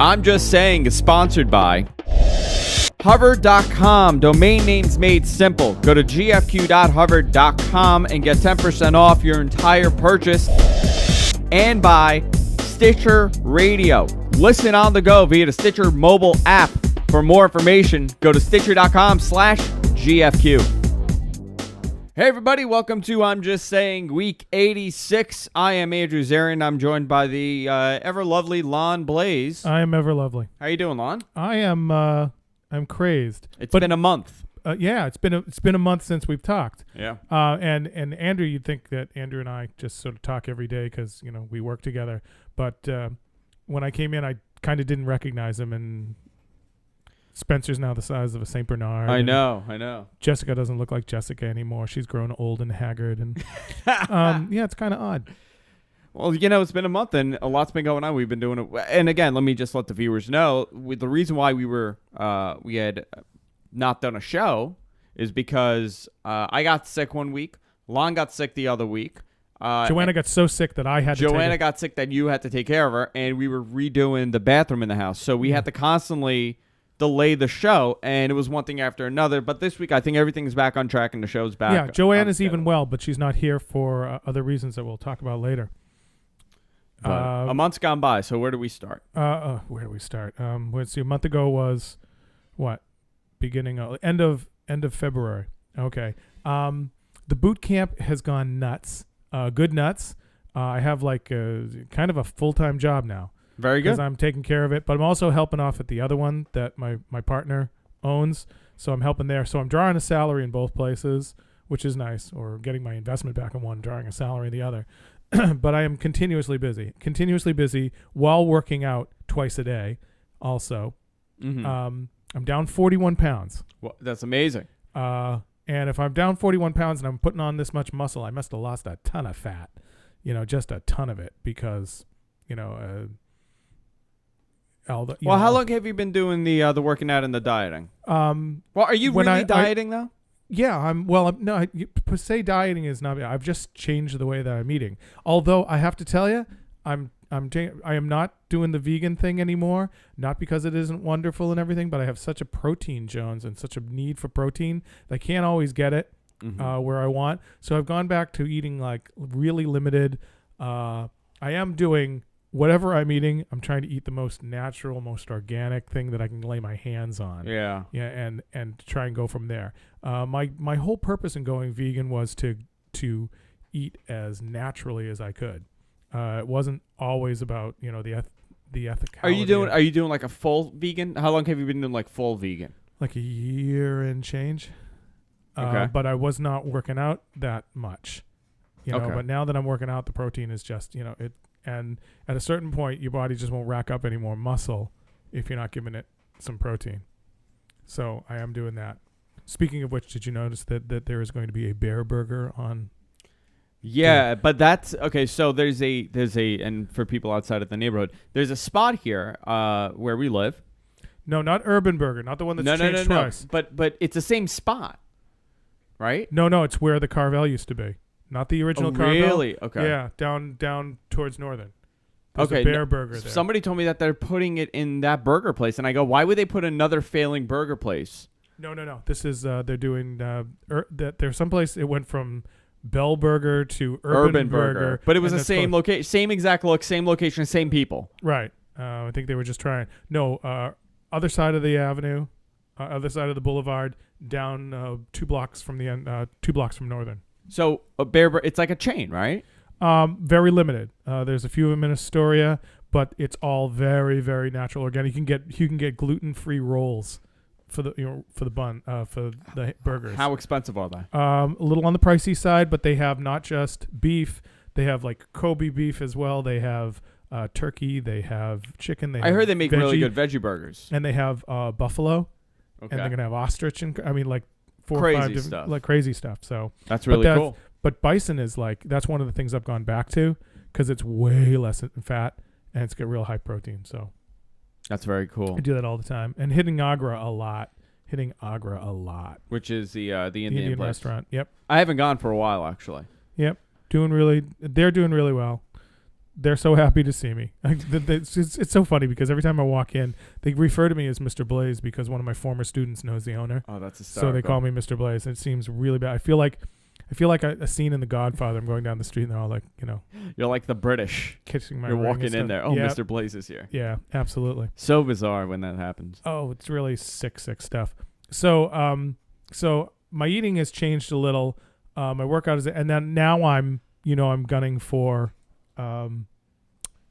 I'm Just Saying is sponsored by Hover.com. Domain names made simple. Go to gfq.hover.com and get 10% off your entire purchase. And by Stitcher Radio. Listen on the go via the Stitcher mobile app. For more information, go to stitcher.com/GFQ. Hey everybody, welcome to I'm Just Saying Week 86. I am Andrew Zarian. I'm joined by the ever lovely Lon Blaze. I am ever lovely. How you doing, Lon? I am. I'm crazed. It's been a month. Yeah, it's been a month since we've talked. Yeah. And Andrew, you'd think that Andrew and I just sort of talk every day because we work together. But when I came in, I kind of didn't recognize him, and Spencer's now the size of a Saint Bernard. I know. Jessica doesn't look like Jessica anymore. She's grown old and haggard, and yeah, it's kind of odd. Well, it's been a month and a lot's been going on. We've been doing it, and again, let me just let the viewers know the reason why we had not done a show is because I got sick one week, Lon got sick the other week. Joanna got so sick that I had to. Joanna got sick that you had to take care of her, and we were redoing the bathroom in the house, so we had to constantly delay the show, and it was one thing after another. But this week, I think everything's back on track, and the show's back. Yeah, Joanna's even well, but she's not here for other reasons that we'll talk about later. A month's gone by, so where do we start? Where do we start? Let's see. A month ago was what? End of February. Okay. The boot camp has gone nuts. Good nuts. I have like kind of a full-time job now. Very good. Because I'm taking care of it, but I'm also helping off at the other one that my partner owns. So I'm helping there. So I'm drawing a salary in both places, which is nice, or getting my investment back in one, drawing a salary in the other. But I am continuously busy while working out twice a day also. Mm-hmm. I'm down 41 pounds. Well, that's amazing. And if I'm down 41 pounds and I'm putting on this much muscle, I must have lost a ton of fat, just a ton of it because, how long have you been doing the working out and the dieting? Are you really dieting though? Yeah, per se dieting is not. I've just changed the way that I'm eating. Although I have to tell you, I am not doing the vegan thing anymore. Not because it isn't wonderful and everything, but I have such a protein Jones and such a need for protein that I can't always get it where I want. So I've gone back to eating like really limited. I am doing. Whatever I'm eating, I'm trying to eat the most natural, most organic thing that I can lay my hands on. Yeah. Yeah, and try and go from there. My whole purpose in going vegan was to eat as naturally as I could. It wasn't always about the ethicality. Are you doing like a full vegan? How long have you been doing like full vegan? Like a year and change. Okay. But I was not working out that much. Okay. But now that I'm working out, the protein is just it. And at a certain point, your body just won't rack up any more muscle if you're not giving it some protein. So I am doing that. Speaking of which, did you notice that there is going to be a bear burger on? Yeah, but that's okay. So there's a and for people outside of the neighborhood, there's a spot here where we live. No, not Urban Burger, not the one that's changed twice. But it's the same spot, right? No, it's where the Carvel used to be. Not the original Carvel. Really? Okay. Yeah, down towards Northern. There's a bear burger there. Somebody told me that they're putting it in that burger place, and I go, why would they put another failing burger place? No. This is they're doing there's someplace it went from Bell Burger to Urban Burger, but it was the same location, same exact look, same location, same people. Right. I think they were just trying. No, other side of the avenue, other side of the boulevard, down 2 blocks from the end, 2 blocks from Northern. So a bear, it's like a chain, right? Very limited. There's a few of them in Astoria, but it's all very, very natural, organic. You can get gluten-free rolls for the bun for the burgers. How expensive are they? A little on the pricey side, but they have not just beef. They have like Kobe beef as well. They have turkey. They have chicken. I heard they make really good veggie burgers. And they have buffalo. Okay. And they're gonna have ostrich and like 4 crazy or 5 different stuff. like crazy stuff. So that's really cool. But bison is that's one of the things I've gone back to because it's way less in fat and it's got real high protein. So that's very cool. I do that all the time and hitting Agra a lot. Which is the Indian restaurant. Yep. I haven't gone for a while actually. Yep. They're doing really well. they're so happy to see me. It's so funny because every time I walk in, they refer to me as Mr. Blaze because one of my former students knows the owner. Oh, that's hysterical. So they call me Mr. Blaze. And it seems really bad. I feel like a scene in The Godfather. I'm going down the street and they're all like, You're like the British. kissing my You're ring walking and in stuff. there. Oh, Yeah. Mr. Blaze is here. Yeah, absolutely. So bizarre when that happens. Oh, it's really sick stuff. So my eating has changed a little. My workout is, and then now I'm gunning for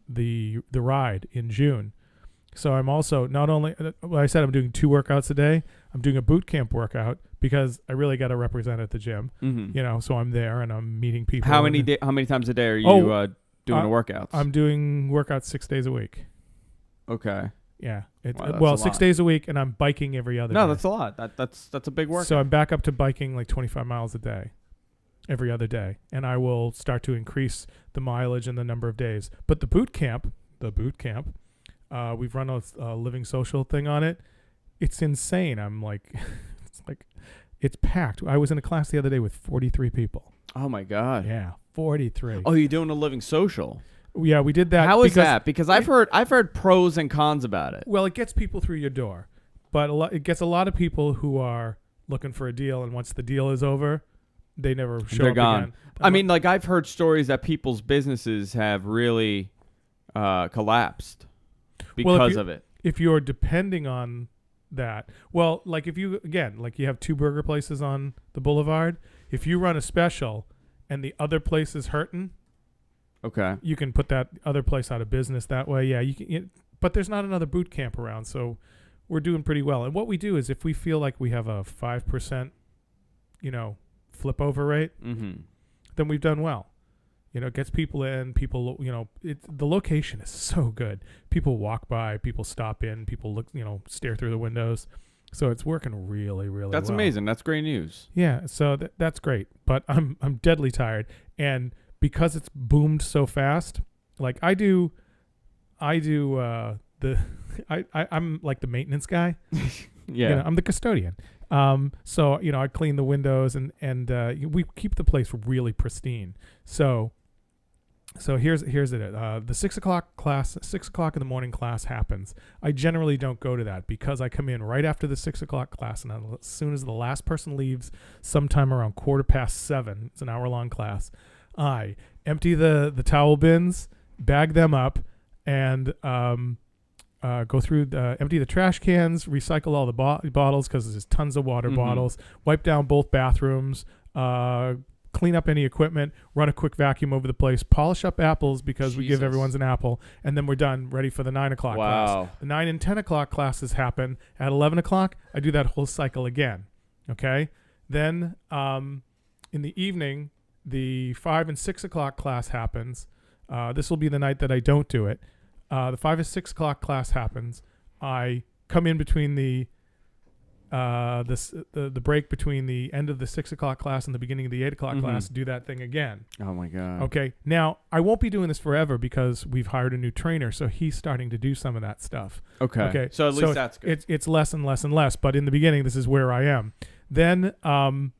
the ride in June. So I'm also not only, I said I'm doing 2 workouts a day. I'm doing a boot camp workout because I really got to represent at the gym. Mm-hmm. So I'm there and I'm meeting people. How many times a day are you doing the workouts? I'm doing workouts 6 days a week. Okay. Yeah. Wow, 6 days a week, and I'm biking every other day. No, that's a lot. That's a big workout. So I'm back up to biking like 25 miles a day, every other day. And I will start to increase the mileage and the number of days. But the boot camp, we've run a LivingSocial thing on it. It's insane. I'm like, it's packed. I was in a class the other day with 43 people. Oh my God. Yeah, 43. Oh, you're doing a LivingSocial. Yeah, we did that. How is that? Because I've heard pros and cons about it. Well, it gets people through your door, but it gets a lot of people who are looking for a deal, and once the deal is over, they never show up gone. again. I mean, like I've heard stories that people's businesses have really collapsed because of it. If you're depending on that, well, like if you have 2 burger places on the boulevard, if you run a special and the other place is hurting, okay, you can put that other place out of business that way. Yeah, you can. But there's not another boot camp around, so we're doing pretty well. And what we do is if we feel like we have a 5%, flip over rate, then we've done well. It gets people in. People, the location is so good. People walk by, people stop in, people look, stare through the windows. So it's working really, really well. That's amazing. That's great news. Yeah, so that's great. But I'm deadly tired, and because it's boomed so fast, like I'm like the maintenance guy. Yeah, I'm the custodian. So I clean the windows and we keep the place really pristine. So here's it. The 6 o'clock class, 6 o'clock in the morning class happens. I generally don't go to that because I come in right after the 6 o'clock class, and as soon as the last person leaves, sometime around 7:15, it's an hour-long class, I empty the towel bins, bag them up, and go through, empty the trash cans, recycle all the bottles because there's tons of water bottles, wipe down both bathrooms, clean up any equipment, run a quick vacuum over the place, polish up apples because we give everyone's an apple, and then we're done, ready for the 9 o'clock class. The 9 and 10 o'clock classes happen. At 11 o'clock, I do that whole cycle again. Okay? Then in the evening, the 5 and 6 o'clock class happens. This will be the night that I don't do it. The 5 or 6 o'clock class happens. I come in between the break between the end of the 6 o'clock class and the beginning of the 8 o'clock class, do that thing again. Oh my God. Okay. Now I won't be doing this forever because we've hired a new trainer, so he's starting to do some of that stuff. Okay. So at least that's good. It's less and less and less, but in the beginning, this is where I am. Then we're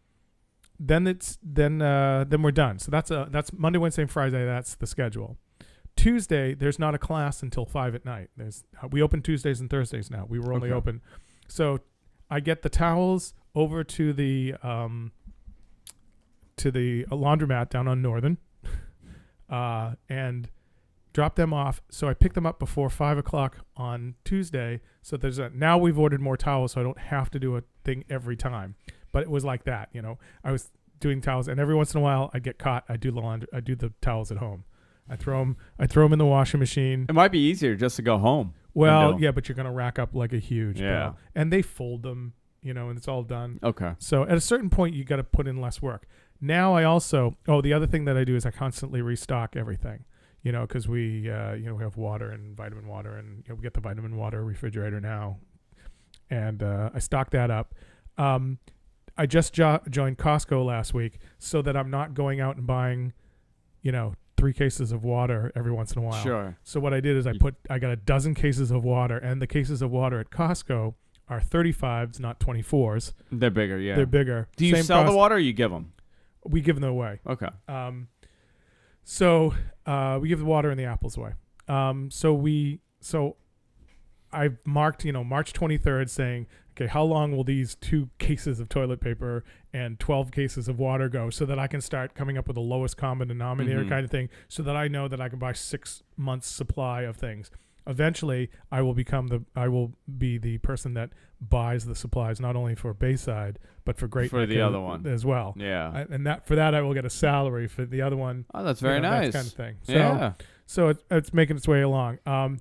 done. So that's Monday, Wednesday, and Friday. That's the schedule. Tuesday, there's not a class until 5 at night. We open Tuesdays and Thursdays now. We were only open. So I get the towels over to the laundromat down on Northern and drop them off. So I pick them up before 5 o'clock on Tuesday. So now we've ordered more towels, so I don't have to do a thing every time. But it was like that, I was doing towels, and every once in a while I get caught. I do the towels at home. I throw them in the washing machine. It might be easier just to go home. Well, yeah, but you're going to rack up like a huge bill. And they fold them, and it's all done. Okay. So at a certain point, you got to put in less work. Now I also, the other thing that I do is I constantly restock everything, because we have water and vitamin water, and we get the vitamin water refrigerator now. And I stock that up. I just joined Costco last week so that I'm not going out and buying, 3 cases of water every once in a while. Sure. So what I did is I got a dozen cases of water, and the cases of water at Costco are 35s, not 24s. They're bigger, yeah. They're bigger. Do you sell the water or you give them? We give them away. Okay. So We give the water and the apples away. So I've marked, March 23rd saying, okay, how long will these 2 cases of toilet paper and 12 cases of water go, so that I can start coming up with the lowest common denominator kind of thing, so that I know that I can buy 6 months supply of things. Eventually, I will be the person that buys the supplies, not only for Bayside, but for Great Neck the other one as well. Yeah. For that I will get a salary. For the other one, oh, that's very nice. That kind of thing. So it's making its way along.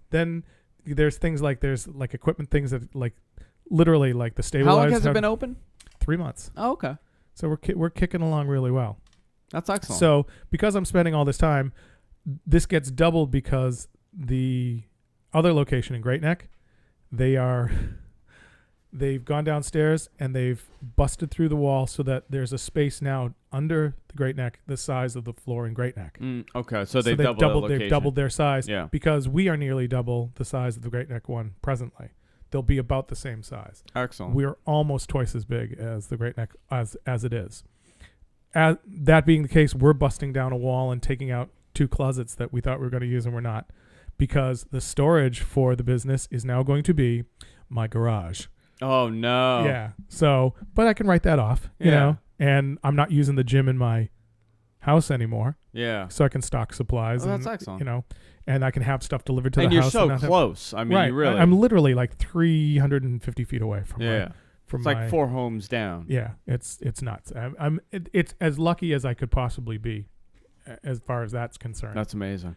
Then there's things like equipment things that literally the stabilizers. How long has it been open? 3 months. Oh, okay. So we're kicking along really well. That's excellent. So because I'm spending all this time, this gets doubled because the other location in Great Neck, they've gone downstairs and they've busted through the wall so that there's a space now under the Great Neck the size of the floor in Great Neck. Okay, so they've doubled their size. Yeah. Because we are nearly double the size of the Great Neck one presently. They'll be about the same size. Excellent. We're almost twice as big as the Great Neck as it is. That being the case, we're busting down a wall and taking out 2 closets that we thought we were going to use and we're not, because the storage for the business is now going to be my garage. Oh, no. Yeah. So, but I can write that off, you know, and I'm not using the gym in my house anymore. Yeah. So I can stock supplies. That's excellent. And I can have stuff delivered to the house. And you're so close. I mean, right. you really. I'm literally 350 feet away from it's like 4 homes down. Yeah. It's nuts. It's as lucky as I could possibly be as far as that's concerned. That's amazing.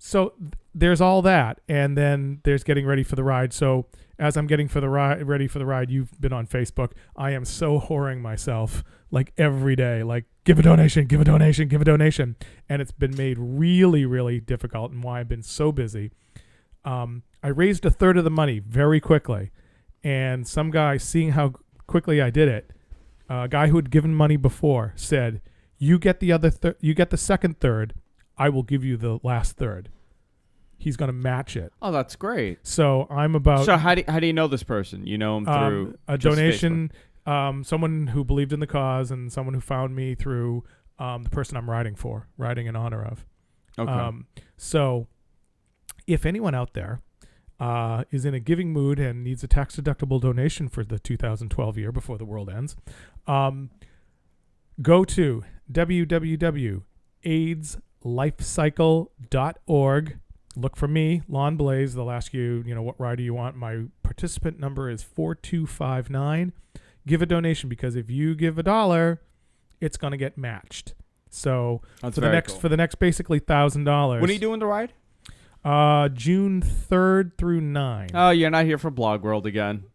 So there's all that, and then there's getting ready for the ride. So as I'm getting ready for the ride, you've been on Facebook. I am so whoring myself every day, give a donation, give a donation, give a donation. And it's been made really, really difficult, and why I've been so busy. I raised 1/3 of the money very quickly, and some guy, seeing how quickly I did it, a guy who had given money before, said, you get the you get the second third, I will give you the last third. He's going to match it. Oh, that's great. So I'm about. So how do you know this person? You know him through a donation, someone who believed in the cause, and someone who found me through the person I'm riding in honor of. Okay. So if anyone out there is in a giving mood and needs a tax-deductible donation for the 2012 year before the world ends, go to www.aidslifecycle.org. Look for me, Lon Blaze. They'll ask you, what rider you want. My participant number is 4259. Give a donation, because if you give $1, it's going to get matched. So that's for the next basically $1,000. When are you doing the ride? June 3rd through 9. Oh, you're not here for Blog World again.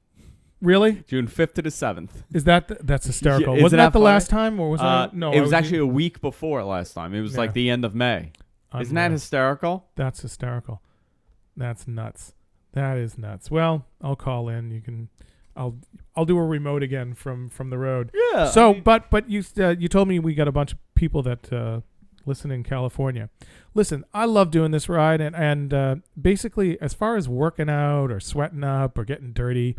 Really? June 5th to the 7th. That's hysterical. Yeah, wasn't that the last time, or was that? No, it was actually a week before last time. It was the end of May. Isn't that hysterical? That's hysterical. That's nuts. That is nuts. Well, I'll call in. I'll do a remote again from the road. Yeah. So, but you told me we got a bunch of people that listen in California. Listen, I love doing this ride, and basically, as far as working out or sweating up or getting dirty,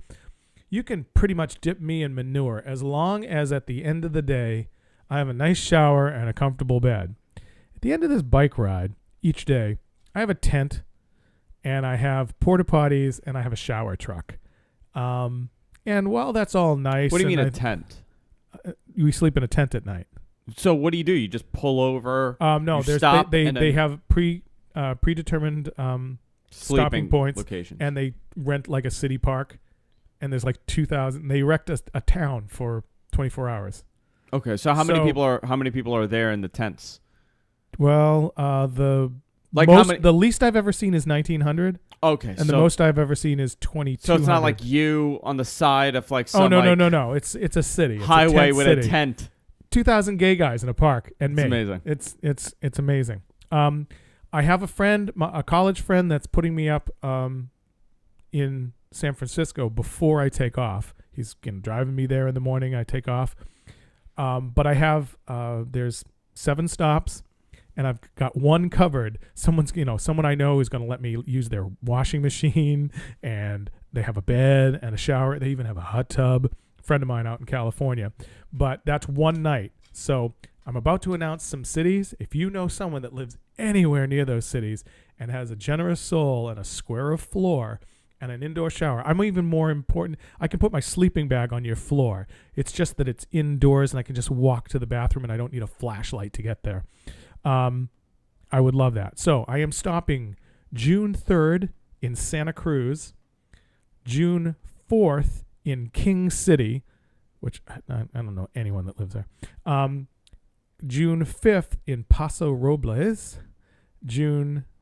you can pretty much dip me in manure, as long as at the end of the day I have a nice shower and a comfortable bed. At the end of this bike ride, each day, I have a tent, and I have porta potties, and I have a shower truck. And while that's all nice, what do you mean a tent? We sleep in a tent at night. So what do? You just pull over? No, they have predetermined stopping points, locations, and they rent a city park, and there's 2,000. They erect a town for 24 hours. Okay, so how many people are there in the tents? Well, the least I've ever seen is 1,900. Okay, and the most I've ever seen is 2,200. So it's not like you on the side of some. Oh no! It's a city. It's highway with city. A tent. 2,000 gay guys in a park and me. It's amazing. It's amazing. I have a friend, a college friend, that's putting me up in San Francisco before I take off. He's driving me there in the morning. I take off, but I have there's 7 stops. And I've got one covered. Someone I know is going to let me use their washing machine, and they have a bed and a shower. They even have a hot tub. A friend of mine out in California. But that's one night. So I'm about to announce some cities. If you know someone that lives anywhere near those cities and has a generous soul and a square of floor and an indoor shower, I'm even more important. I can put my sleeping bag on your floor. It's just that it's indoors and I can just walk to the bathroom and I don't need a flashlight to get there. I would love that. So I am stopping June 3rd in Santa Cruz, June 4th in King City, which I don't know anyone that lives there. June 5th in Paso Robles.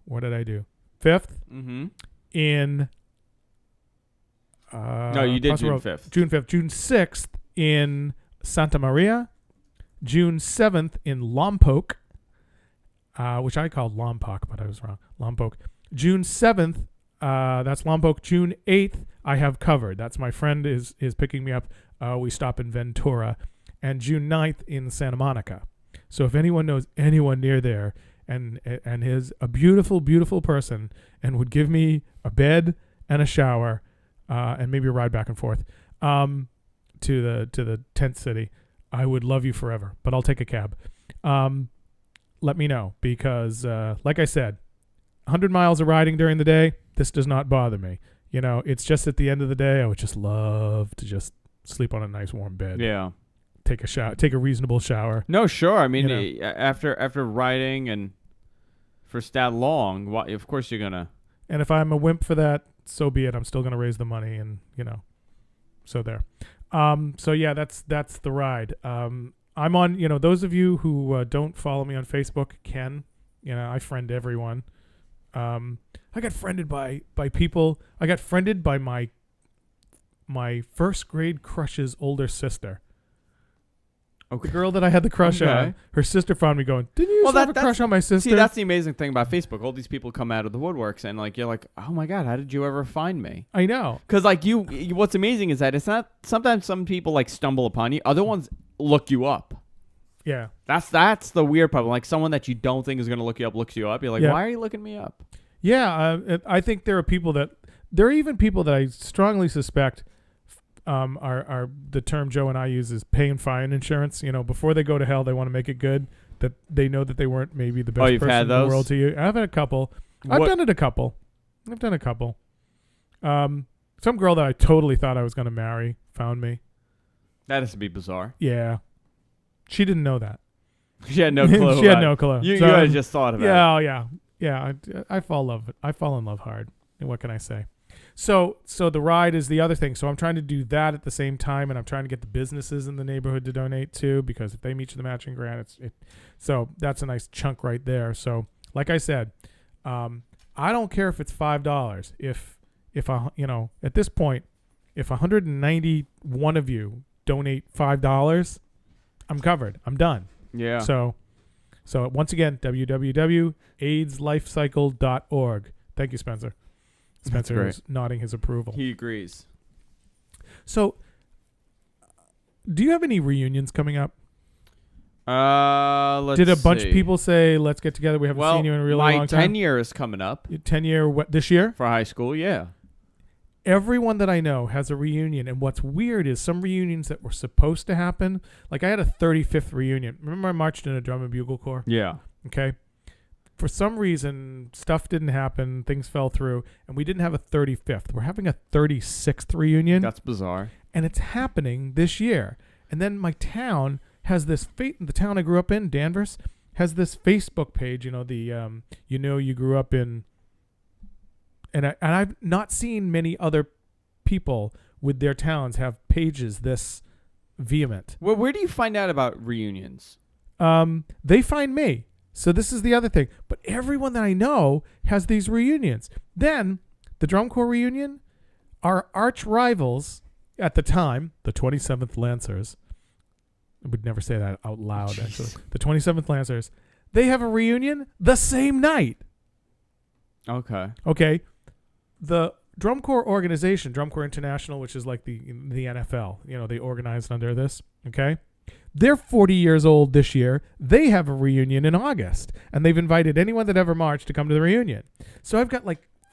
What did I do? 5th in... no, you did June 5th. June 5th. June 6th in Santa Maria. June 7th in Lompoc, which I called Lompoc, but I was wrong. Lompoc. June 7th, that's Lompoc. June 8th, I have covered. That's my friend is picking me up. We stop in Ventura. And June 9th in Santa Monica. So if anyone knows anyone near there and is a beautiful, beautiful person and would give me a bed and a shower and maybe a ride back and forth to the tent city, I would love you forever. But I'll take a cab. Let me know because, like I said, 100 miles of riding during the day, this does not bother me. You know, it's just at the end of the day, I would just love to just sleep on a nice warm bed. Yeah. Take a shower, take a reasonable shower. No, sure. I mean, after riding and for that long, of course you're gonna. And if I'm a wimp for that, so be it. I'm still gonna raise the money, and so there. So yeah, that's the ride. I'm on. Those of you who don't follow me on Facebook can. I friend everyone. I got friended by people. I got friended by my first grade crush's older sister. Okay. The girl that I had the crush on, her sister found me going, didn't you have a crush on my sister? See, that's the amazing thing about Facebook. All these people come out of the woodworks and you're like, oh my God, how did you ever find me? I know. Because what's amazing is that it's not, sometimes some people stumble upon you. Other ones look you up. Yeah. That's the weird problem. Like someone that you don't think is going to look you up looks you up. You're like, why are you looking me up? Yeah. I think there are even people that I strongly suspect are the term Joe and I use is pay and fine insurance. Before they go to hell, they want to make it good. That they know that they weren't maybe the best person in the world to you. I've had a couple. I've done a couple. Some girl that I totally thought I was going to marry found me. That has to be bizarre. Yeah. She didn't know that. She had no clue. She had no clue. You guys just thought about it. Yeah. I fall in love hard. What can I say? So the ride is the other thing. So I'm trying to do that at the same time, and I'm trying to get the businesses in the neighborhood to donate too, because if they meet you the matching grant, so that's a nice chunk right there. So like I said, I don't care if it's $5. If at this point, if 191 of you donate $5, I'm covered. I'm done. Yeah. So once again, www.aidslifecycle.org. Thank you, Spencer. Spencer is nodding his approval. He agrees. So, do you have any reunions coming up? Did a bunch of people say, let's get together? We haven't seen you in a really long time. My 10 year is coming up. 10 year this year? For high school, yeah. Everyone that I know has a reunion. And what's weird is some reunions that were supposed to happen. Like I had a 35th reunion. Remember I marched in a drum and bugle corps? Yeah. Okay. For some reason, stuff didn't happen. Things fell through. And we didn't have a 35th. We're having a 36th reunion. That's bizarre. And it's happening this year. And then my town has this, the town I grew up in, Danvers, has this Facebook page, you grew up in, and I've not seen many other people with their towns have pages this vehement. Well, where do you find out about reunions? They find me. So this is the other thing. But everyone that I know has these reunions. Then the drum corps reunion, our arch rivals at the time, the 27th Lancers, I would never say that out loud, actually. The 27th Lancers, they have a reunion the same night. Okay. The drum corps organization, Drum Corps International, which is like the NFL, they organized under this, okay? They're 40 years old this year. They have a reunion in August, and they've invited anyone that ever marched to come to the reunion. So I've got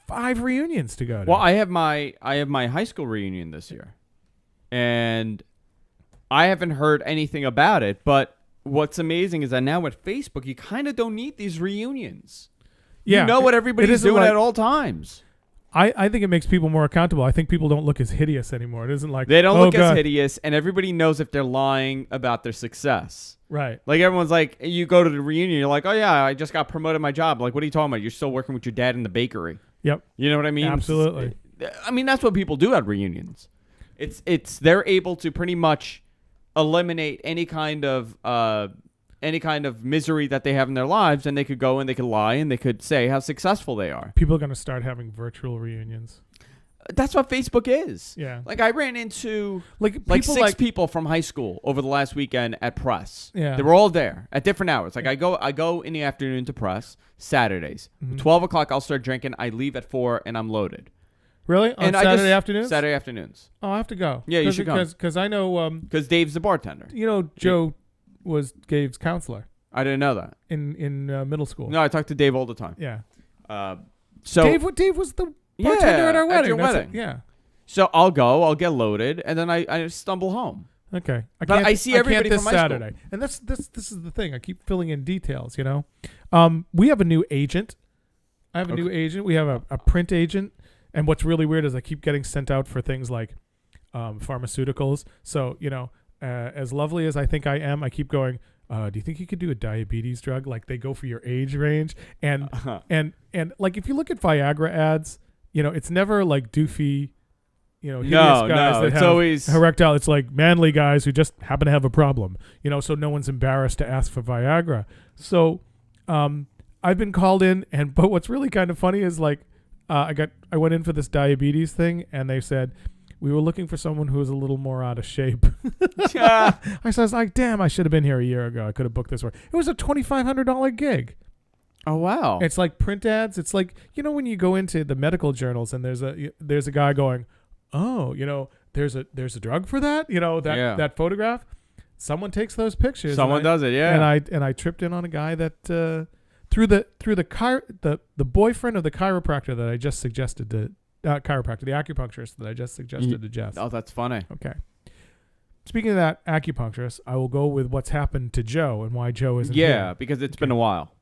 5 reunions to go to. Well, I have my high school reunion this year, and I haven't heard anything about it, but what's amazing is that now with Facebook, you kind of don't need these reunions. Yeah, you know what everybody's doing at all times. I think it makes people more accountable. I think people don't look as hideous anymore. It isn't like they don't look as hideous, and everybody knows if they're lying about their success. Right. Like everyone's like, you go to the reunion, you're like, oh yeah, I just got promoted my job. Like, what are you talking about? You're still working with your dad in the bakery. Yep. You know what I mean? Absolutely. I mean, that's what people do at reunions. They're able to pretty much eliminate any kind of misery that they have in their lives, and they could go and they could lie and they could say how successful they are. People are going to start having virtual reunions. That's what Facebook is. Yeah. Like I ran into like six people from high school over the last weekend at press. Yeah. They were all there at different hours. Like I go in the afternoon to press Saturdays. 12 o'clock I'll start drinking. I leave at 4 and I'm loaded. Really? On Saturday afternoons? Saturday afternoons. Oh, I have to go. Yeah, you should go. Because I know... Because Dave's the bartender. You know, Joe was Dave's counselor. I didn't know that. In middle school. No, I talk to Dave all the time. Yeah. So Dave was the bartender at our wedding. At your wedding. Yeah. So I'll go. I'll get loaded, and then I stumble home. Okay. But I see everybody this from high Saturday. school. And this is the thing. I keep filling in details, you know. We have a new agent. I have a new agent. We have a print agent. And what's really weird is I keep getting sent out for things like pharmaceuticals. So, you know, as lovely as I think I am, I keep going, do you think you could do a diabetes drug? Like they go for your age range. And and like if you look at Viagra ads, you know, it's never like doofy, you know, hideous guys that it's have always erectile. It's like manly guys who just happen to have a problem, you know, so no one's embarrassed to ask for Viagra. So I've been called in, but what's really kind of funny is like, I went in for this diabetes thing, and they said we were looking for someone who was a little more out of shape. I was like, damn, I should have been here a year ago. I could have booked this for. It was a $2,500 gig. Oh wow! It's like print ads. It's like, you know, when you go into the medical journals and there's a guy going, oh, you know, there's a drug for that. You know, that photograph. Someone takes those pictures. Someone does it. Yeah. And I tripped in on a guy that. Through the boyfriend of the chiropractor that I just suggested to the acupuncturist that I just suggested to Jess. Oh, that's funny. Okay. Speaking of that acupuncturist, I will go with what's happened to Joe and why Joe isn't here. Yeah, because it's been a while.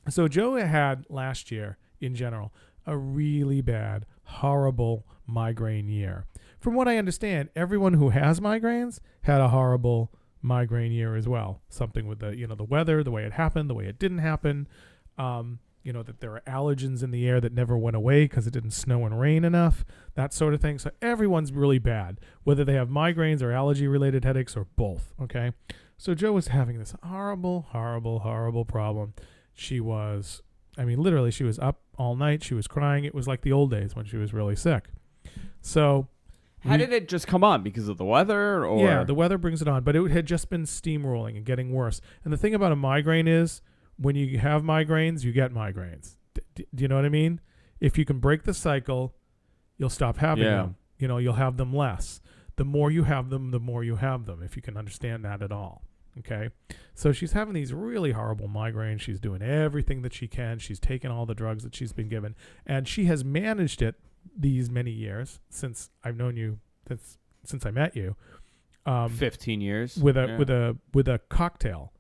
So Joe had last year, in general, a really bad, horrible migraine year. From what I understand, everyone who has migraines had a horrible migraine year as well. Something with the weather, the way it happened, the way it didn't happen. That there are allergens in the air that never went away because it didn't snow and rain enough, that sort of thing. So everyone's really bad, whether they have migraines or allergy-related headaches or both, okay? So Joe was having this horrible, horrible, horrible problem. She was up all night. She was crying. It was like the old days when she was really sick. So... How did it just come on? Because of the weather? Or? Yeah, the weather brings it on. But it had just been steamrolling and getting worse. And the thing about a migraine is when you have migraines, you get migraines. Do you know what I mean? If you can break the cycle, you'll stop having them. You know, you'll have them less. The more you have them, the more you have them, if you can understand that at all. Okay? So she's having these really horrible migraines. She's doing everything that she can. She's taking all the drugs that she's been given. And she has managed it these many years since I've known you, since I met you, 15 years with a cocktail.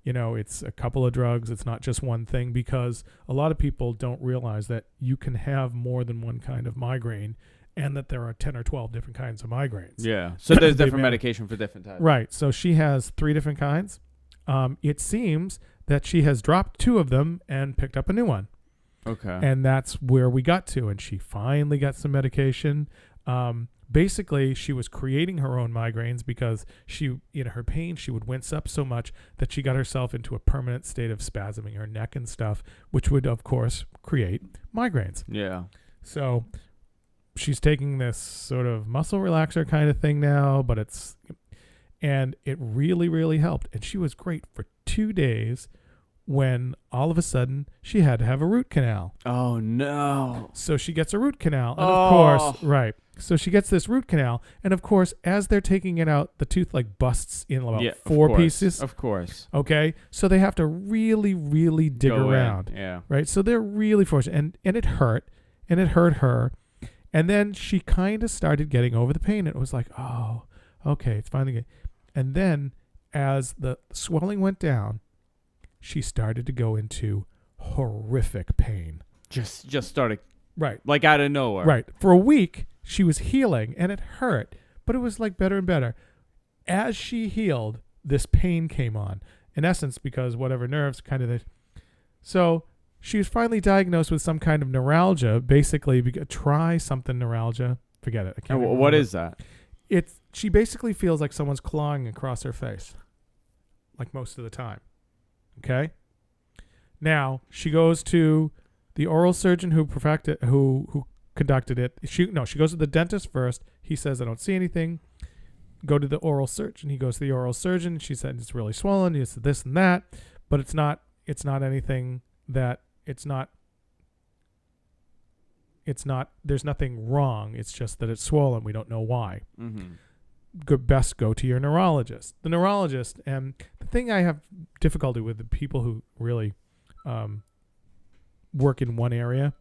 You know, it's a couple of drugs. It's not just one thing, because a lot of people don't realize that you can have more than one kind of migraine, and that there are 10 or 12 different kinds of migraines. Yeah. So there's different medication for different types. Right. So she has 3 different kinds. It seems that she has dropped 2 of them and picked up a new one. Okay. And that's where we got to. And she finally got some medication. Basically, she was creating her own migraines because she, in her pain, she would wince up so much that she got herself into a permanent state of spasming her neck and stuff, which would, of course, create migraines. Yeah. So she's taking this sort of muscle relaxer kind of thing now, and it really, really helped. And she was great for 2 days, when all of a sudden she had to have a root canal. Oh, no. So she gets a root canal. And of course, right. So she gets this root canal. And of course, as they're taking it out, the tooth like busts in about 4 pieces. Of course. Okay. So they have to really, really dig around. Yeah. Right. So they're really forced. And it hurt. And it hurt her. And then she kind of started getting over the pain. It was like, oh, okay, it's finally good. And then as the swelling went down, she started to go into horrific pain. Just started Right. like out of nowhere. Right. For a week, she was healing, and it hurt, but it was like better and better. As she healed, this pain came on. In essence, because whatever nerves kind of... So she was finally diagnosed with some kind of neuralgia, basically, try something neuralgia. Forget it. I can't remember. What is that? She basically feels like someone's clawing across her face, like most of the time. Okay? Now, she goes to the oral surgeon who conducted it. She goes to the dentist first. He says, I don't see anything. Go to the oral surgeon. He goes to the oral surgeon. She said it's really swollen. It's this and that, but it's not anything that it's not, there's nothing wrong. It's just that it's swollen. We don't know why. Mm-hmm. Best go to your neurologist. The neurologist, and the thing I have difficulty with the people who really work in one area,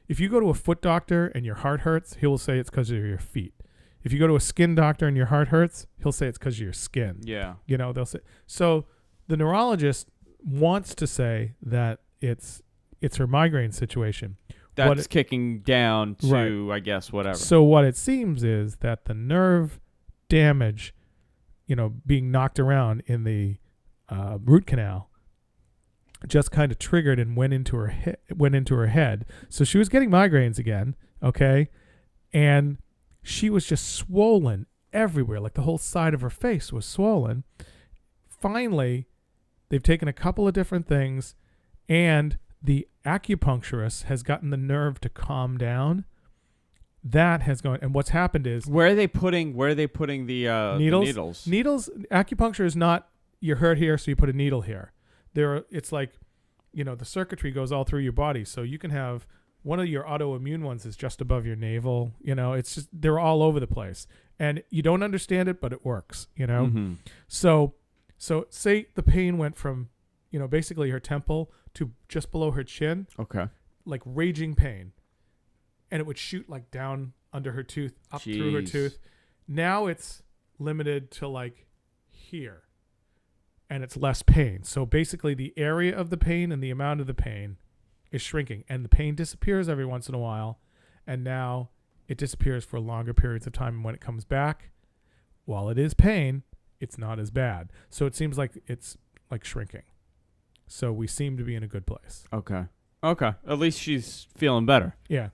if you go to a foot doctor and your heart hurts, he will say it's because of your feet. If you go to a skin doctor and your heart hurts, he'll say it's because of your skin. Yeah. They'll say. So the neurologist wants to say that it's her migraine situation. That's kicking down to, right. I guess, whatever. So what it seems is that the nerve damage, being knocked around in the root canal, just kind of triggered and went into her head. So she was getting migraines again, okay? And she was just swollen everywhere, like the whole side of her face was swollen. Finally, they've taken a couple of different things, and the acupuncturist has gotten the nerve to calm down. That has gone, and what's happened is... Where are they putting the needles? Needles, acupuncture is not, you're hurt here, so you put a needle here. It's like, the circuitry goes all through your body, so you can have... One of your autoimmune ones is just above your navel. It's just, they're all over the place. And you don't understand it, but it works, Mm-hmm. So say the pain went from, basically her temple to just below her chin. Okay. Like raging pain. And it would shoot like down under her tooth, up through her tooth. Now it's limited to like here. And it's less pain. So basically the area of the pain and the amount of the pain is shrinking, and the pain disappears every once in a while, and now it disappears for longer periods of time. And when it comes back, while it is pain, it's not as bad. So it seems like it's like shrinking. So we seem to be in a good place. Okay. At least she's feeling better. Yeah.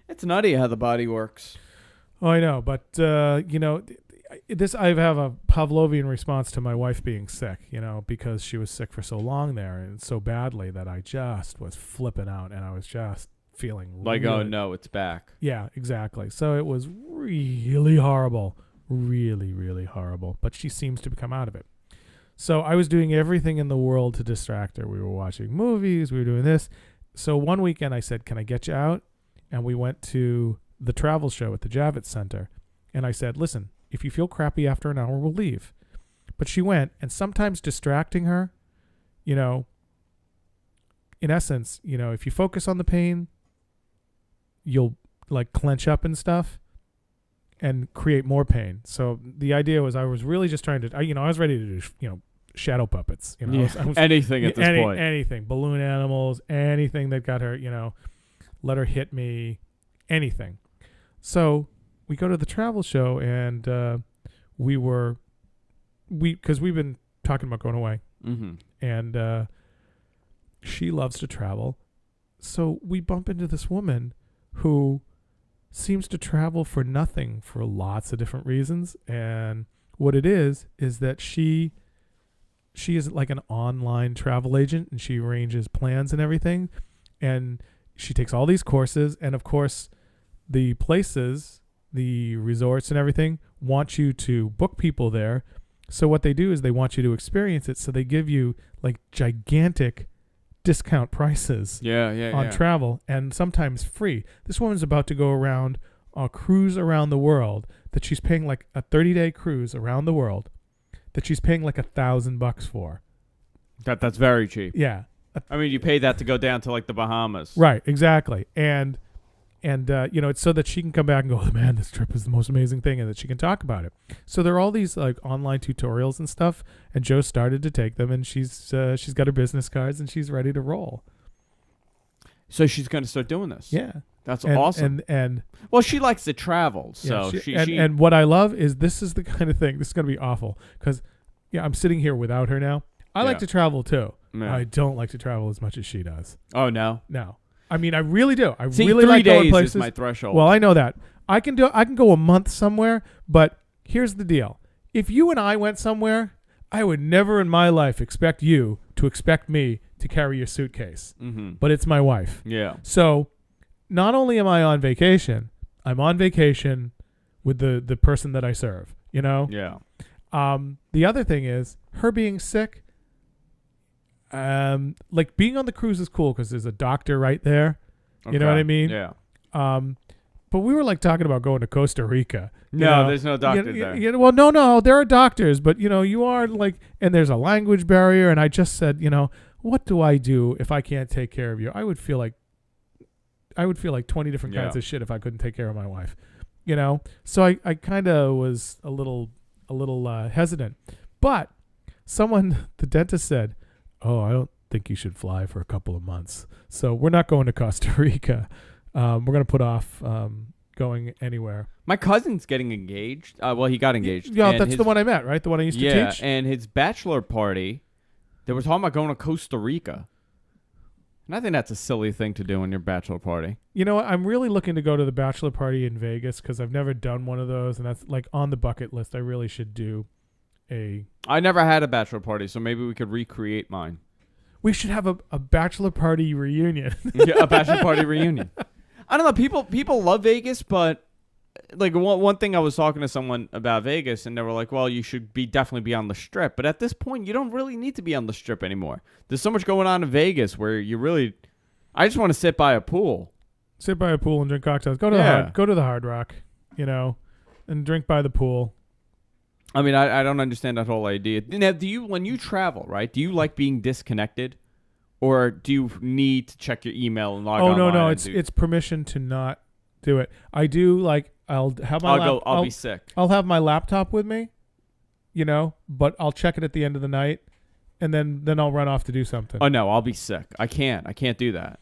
It's nutty how the body works. Oh, I know, but I have a Pavlovian response to my wife being sick, because she was sick for so long there and so badly that I just was flipping out, and I was just feeling like, oh no, it's back. Yeah, exactly. So it was really horrible, really, really horrible, but she seems to come out of it. So I was doing everything in the world to distract her. We were watching movies, we were doing this. So one weekend I said, can I get you out? And we went to the travel show at the Javits Center. And I said, listen, if you feel crappy after an hour, we'll leave. But she went, and sometimes distracting her, in essence, if you focus on the pain, you'll like clench up and stuff and create more pain. So the idea was I was really just trying to, I was ready to do, shadow puppets. I was, anything at this point. Anything. Balloon animals, anything that got her, let her hit me, anything. So we go to the travel show, and because we've been talking about going away, mm-hmm. and she loves to travel. So we bump into this woman who seems to travel for nothing for lots of different reasons. And what it is that she is like an online travel agent, and she arranges plans and everything. And she takes all these courses, and of course the places, the resorts and everything want you to book people there. So what they do is they want you to experience it. So they give you like gigantic discount prices on travel, and sometimes free. This woman's about to go around a cruise around the world that she's paying like a 30-day cruise around the world that she's paying like $1,000 for. That's very cheap. Yeah. I mean, you pay that to go down to like the Bahamas. Right, exactly. And And, it's so that she can come back and go, oh, man, this trip is the most amazing thing, and that she can talk about it. So there are all these like online tutorials and stuff, and Joe started to take them, and she's got her business cards, and she's ready to roll. So she's going to start doing this. Yeah. That's awesome. And well, she likes to travel. So and what I love is this is the kind of thing, this is going to be awful because, I'm sitting here without her now. I like to travel too. Yeah. I don't like to travel as much as she does. Oh, no? No. I mean, I really do. I See, really 3 like going days places. Is my threshold. Well, I know that. I can go a month somewhere, but here's the deal. If you and I went somewhere, I would never in my life expect you to expect me to carry your suitcase. Mm-hmm. But it's my wife. Yeah. So not only am I on vacation, I'm on vacation with the person that I serve, Yeah. The other thing is her being sick. Like being on the cruise is cool because there's a doctor right there. Okay. You know what I mean? Yeah. But we were like talking about going to Costa Rica. No, there's no doctor there. Well, no, there are doctors, but you are like, and there's a language barrier. And I just said, what do I do if I can't take care of you? I would feel like 20 different kinds of shit if I couldn't take care of my wife. So I kind of was a little hesitant, but the dentist said, oh, I don't think you should fly for a couple of months. So we're not going to Costa Rica. We're going to put off going anywhere. My cousin's getting engaged. Well, he got engaged. Yeah, that's the one I met, right? The one I used to teach? Yeah, and his bachelor party, they were talking about going to Costa Rica. And I think that's a silly thing to do in your bachelor party. You know what? I'm really looking to go to the bachelor party in Vegas because I've never done one of those, and that's like on the bucket list. I really should do I never had a bachelor party, so maybe we could recreate mine. We should have a bachelor party reunion. Yeah, a bachelor party reunion. I don't know. People love Vegas, but like one thing I was talking to someone about Vegas, and they were like, "Well, you should definitely be on the Strip." But at this point, you don't really need to be on the Strip anymore. There's so much going on in Vegas where I just want to sit by a pool. Sit by a pool and drink cocktails. Go to the Hard Rock, and drink by the pool. I mean, I don't understand that whole idea. Now, when you travel, right? Do you like being disconnected, or do you need to check your email and log on? Oh no, it's permission to not do it. I do like I'll have my. I'll be sick. I'll have my laptop with me, but I'll check it at the end of the night, and then I'll run off to do something. Oh no, I'll be sick. I can't do that.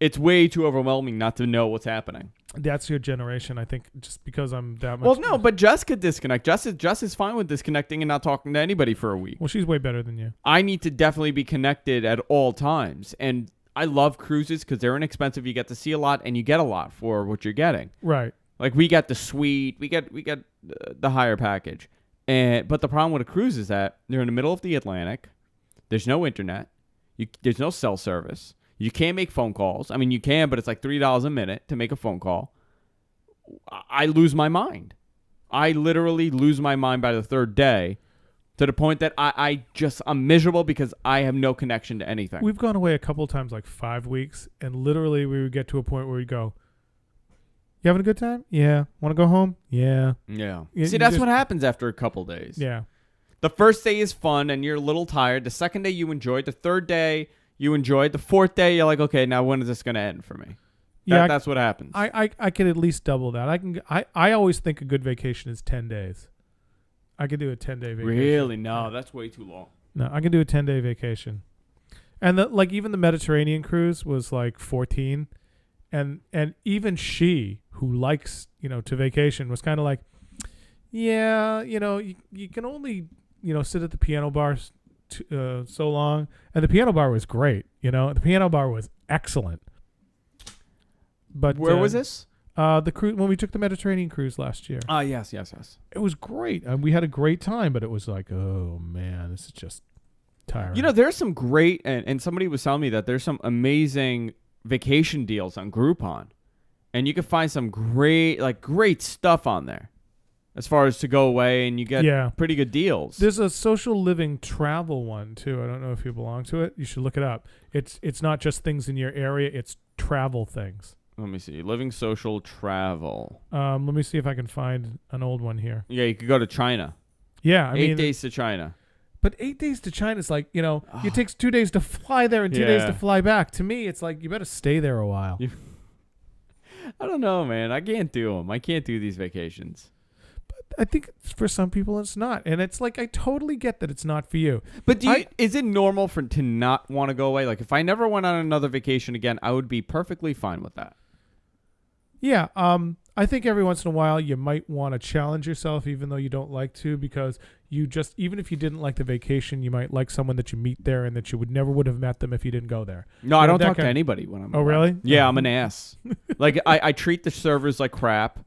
It's way too overwhelming not to know what's happening. That's your generation, I think, just because I'm that much. Well, no, but Jess could disconnect. Jess is fine with disconnecting and not talking to anybody for a week. Well, she's way better than you. I need to definitely be connected at all times. And I love cruises because they're inexpensive. You get to see a lot, and you get a lot for what you're getting. Right. Like, we get the suite. We get the higher package. But the problem with a cruise is that they're in the middle of the Atlantic. There's no internet. There's no cell service. You can't make phone calls. I mean, you can, but it's like $3 a minute to make a phone call. I lose my mind. I literally lose my mind by the third day to the point that I'm miserable because I have no connection to anything. We've gone away a couple of times, like 5 weeks, and literally we would get to a point where we'd go, you having a good time? Yeah. Want to go home? Yeah. Yeah. See, that's what happens after a couple days. Yeah. The first day is fun and you're a little tired. The second day you enjoy it. The third day you enjoy it. The fourth day you're like, okay, now when is this going to end for me? That's what happens. I could at least double that. I always think a good vacation is 10 days. I could do a 10-day vacation. Really? No, that's way too long. No, I can do a 10-day vacation. And even the Mediterranean cruise was like 14. And even she, who likes, to vacation, was kind of like, yeah, you can only, sit at the piano bar so long. And the piano bar was great, The piano bar was excellent. But where was this? The cruise when we took the Mediterranean cruise last year. Yes. It was great. We had a great time, but it was like, oh man, this is just tiring. There's some great, and somebody was telling me that there's some amazing vacation deals on Groupon, and you can find some great stuff on there, as far as to go away, and you get pretty good deals. There's a social living travel one too. I don't know if you belong to it. You should look it up. It's not just things in your area. It's travel things. Let me see. LivingSocial travel. Let me see if I can find an old one here. Yeah, you could go to China. Yeah, 8 days to China. But 8 days to China is like, it takes 2 days to fly there and 2 days to fly back. To me, it's like you better stay there a while. I don't know, man. I can't do them. I can't do these vacations. I think for some people it's not, and it's like I totally get that it's not for you. But is it normal to not want to go away? Like if I never went on another vacation again, I would be perfectly fine with that. Yeah, I think every once in a while you might want to challenge yourself, even though you don't like to, because even if you didn't like the vacation, you might like someone that you meet there and that you would have met them if you didn't go there. No, I don't talk to anybody when I'm. Oh, really? Yeah, I'm an ass. Like I treat the servers like crap.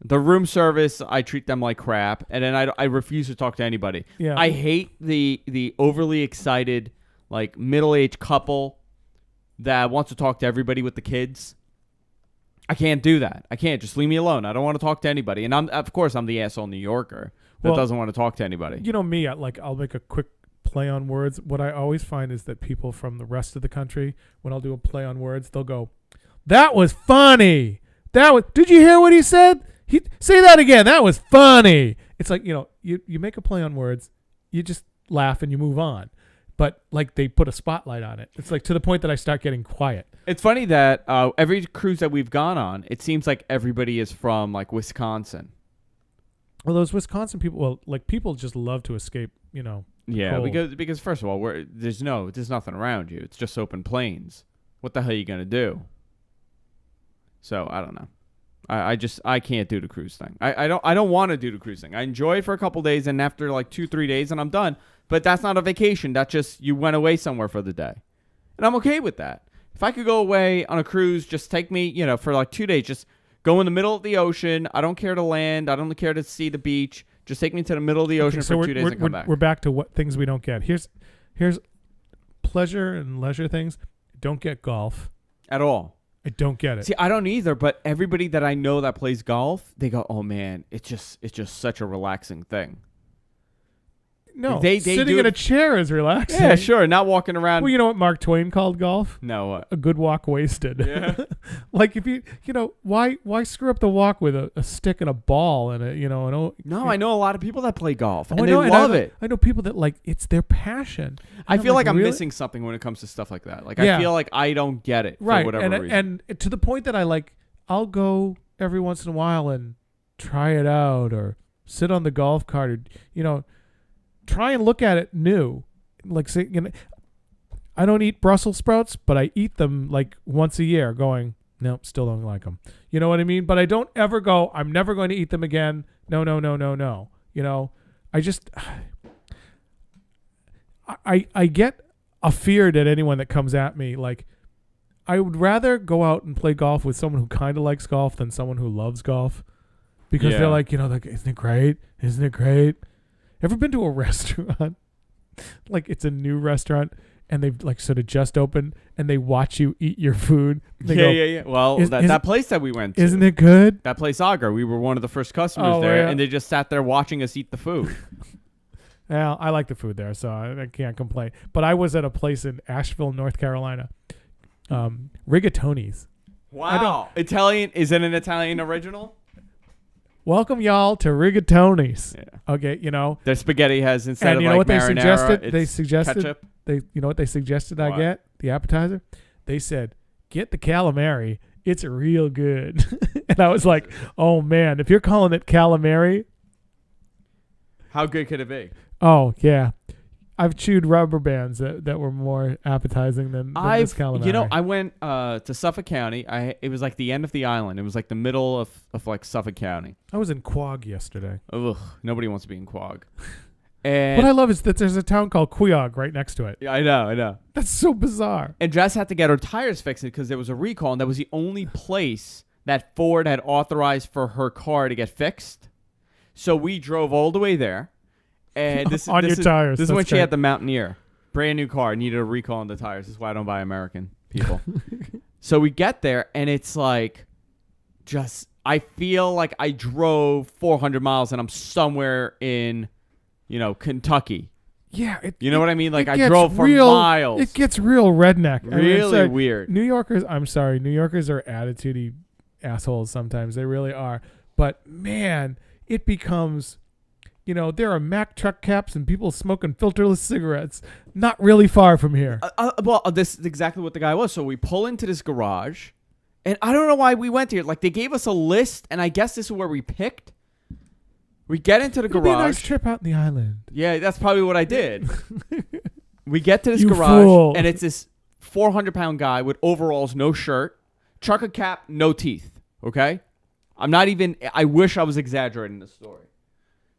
The room service, I treat them like crap, and then I refuse to talk to anybody. Yeah. I hate the overly excited, like middle-aged couple that wants to talk to everybody with the kids. I can't do that. I can't. Just leave me alone. I don't want to talk to anybody. And of course, I'm the asshole New Yorker that doesn't want to talk to anybody. You know me, I'll make a quick play on words. What I always find is that people from the rest of the country, when I'll do a play on words, they'll go, "That was funny. Did you hear what he said? Say that again. That was funny." It's like, you make a play on words, you just laugh and you move on. But like they put a spotlight on it. It's like to the point that I start getting quiet. It's funny that every cruise that we've gone on, it seems like everybody is from like Wisconsin. Well, those Wisconsin people, people just love to escape, Yeah, cold. because first of all, there's nothing around you. It's just open plains. What the hell are you gonna do? So I don't know. I can't do the cruise thing. I don't want to do the cruise thing. I enjoy it for a couple days, and after like 2-3 days, and I'm done. But that's not a vacation. That's just you went away somewhere for the day, and I'm okay with that. If I could go away on a cruise, just take me, for like 2 days. Just go in the middle of the ocean. I don't care to land. I don't care to see the beach. Just take me to the middle of the ocean for 2 days and come back. We're back to what things we don't get. Here's pleasure and leisure things. Don't get golf At all. I don't get it. See, I don't either, but everybody that I know that plays golf, they go, "Oh man, it's just such a relaxing thing." No, they sitting in a chair is relaxing. Yeah, sure, not walking around. Well, you know what Mark Twain called golf? No, a good walk wasted. Yeah. Like if why screw up the walk with a stick and a ball and No, I know a lot of people that play golf and I they know, love it. I know people that it's their passion. I feel like I'm really? missing something when it comes to stuff like that. Like Yeah. I feel like I don't get it Right, for whatever reason. and to the point that I'll go every once in a while and try it out or sit on the golf cart or try and look at it new. Like say, I don't eat Brussels sprouts, but I eat them like once a year going, nope, still don't like them. You know what I mean? But I don't ever go, I'm never going to eat them again. No. I just, I get afeared at anyone that comes at me. Like, I would rather go out and play golf with someone who kind of likes golf than someone who loves golf. Because they're like, isn't it great? Isn't it great? Ever been to a restaurant? Like it's a new restaurant and they've like sort of just opened and they watch you eat your food. Yeah. Well, that place that we went to. Isn't it good? That place, Agar. We were one of the first customers there, and they just sat there watching us eat the food. Well, I like the food there, so I can't complain. But I was at a place in Asheville, North Carolina. Rigatoni's. Wow. Italian? Is it an Italian original? Welcome y'all to Rigatoni's. Yeah. Okay, Their spaghetti has instead and of you know like what they marinara, suggested? They suggested ketchup. what they suggested I What? get? The appetizer? They said, "Get the calamari. It's real good." And I was like, "Oh man, if you're calling it calamari, How good could it be? oh yeah." I've chewed rubber bands that were more appetizing than this calamari. I went to Suffolk County. It was like the end of the island. It was like the middle of like Suffolk County. I was in Quogue yesterday. Ugh, nobody wants to be in Quogue. And What I love is that there's a town called Quogue right next to it. yeah, I know. That's so bizarre. And Jess had to get her tires fixed because there was a recall, and that was the only place that Ford had authorized for her car to get fixed. So we drove all the way there. And this tires. This is when That's she great. had the Mountaineer. Brand new car. Needed a recall on the tires. This is why I don't buy American people. So we get there, and it's like I feel like I drove 400 miles, and I'm somewhere in, Kentucky. Yeah. You know what I mean? Like I gets drove for miles. It gets real redneck. Really weird. New Yorkers are attitude-y assholes sometimes. They really are. But, man, it becomes... there are Mack truck caps and people smoking filterless cigarettes not really far from here. Well, this is exactly what the guy was. So we pull into this garage, And I don't know why we went here. Like, they gave us a list, and I guess this is where we picked. We get into the It'll garage. Be a nice trip out in the island. Yeah, that's probably what I did. We get to this You garage, fool. and it's this 400-pound guy with overalls, no shirt, trucker cap, no teeth. Okay? I'm not even... I wish I was exaggerating the story.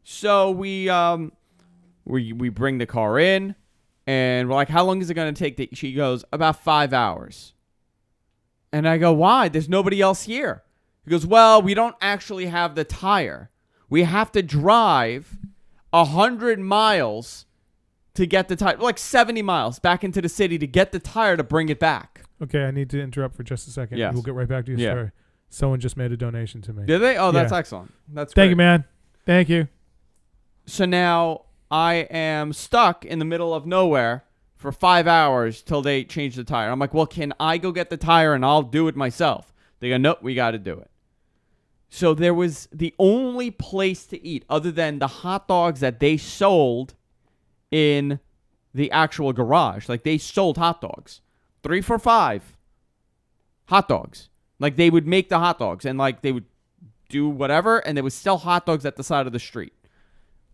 So we bring the car in, and we're like, how long is it going to take? She goes, about 5 hours. And I go, why? There's nobody else here. He goes, well, we don't actually have the tire. We have to drive 100 miles to get the tire. Like 70 miles back into the city to get the tire to bring it back. Okay, I need to interrupt for just a second. Yes. We'll get right back to your story. Someone just made a donation to me. Did they? Oh, that's Yeah. excellent. That's Thank great. you, man. Thank you. So now I am stuck in the middle of nowhere for 5 hours till they change the tire. I'm like, well, can I go get the tire and I'll do it myself? They go, nope, we got to do it. So there was the only place to eat other than the hot dogs that they sold in the actual garage. Like, they sold hot dogs. 3 for $5 hot dogs. Like, they would make the hot dogs and, like, they would do whatever, and they would sell hot dogs at the side of the street.